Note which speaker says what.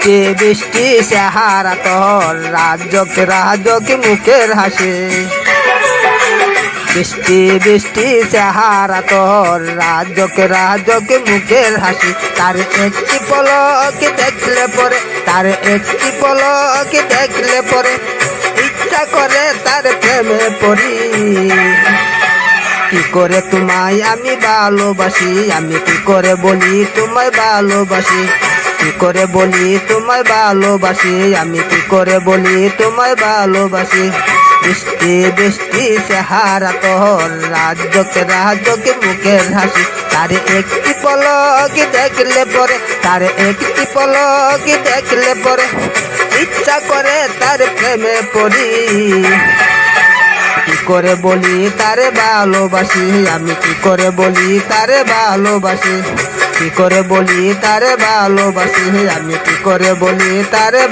Speaker 1: বৃষ্টি বৃষ্টি চেহারা তোর, রাজক রাজক মুখের হাসি। বৃষ্টি বৃষ্টি চেহারা তোর, রাজক রাজক মুখের হাসি। তার একটি পলক দেখলে পরে, তার একটি পলক দেখলে পরে ইচ্ছা করে তার প্রেমে পড়ি। কি করে তোমায় আমি ভালোবাসি, আমি কি করে বলি তোমায় ভালোবাসি। কি করে বলি তোমায় ভালোবাসি, আমি কি করে বলি তোমায় ভালোবাসি। বৃষ্টি বৃষ্টি চেহারা তোর, রাজক রাজক মুখের হাসি। তার একটি পলক দেখলে পরে, তার একটি পলক দেখলে পরে ইচ্ছা করে তার প্রেমে পড়ি। কি করে বলি তারে ভালোবাসি, আমি কি করে বলি তারে ভালোবাসি। কি করে বলি তারে ভালোবাসি, আমি কি করে বলি তারে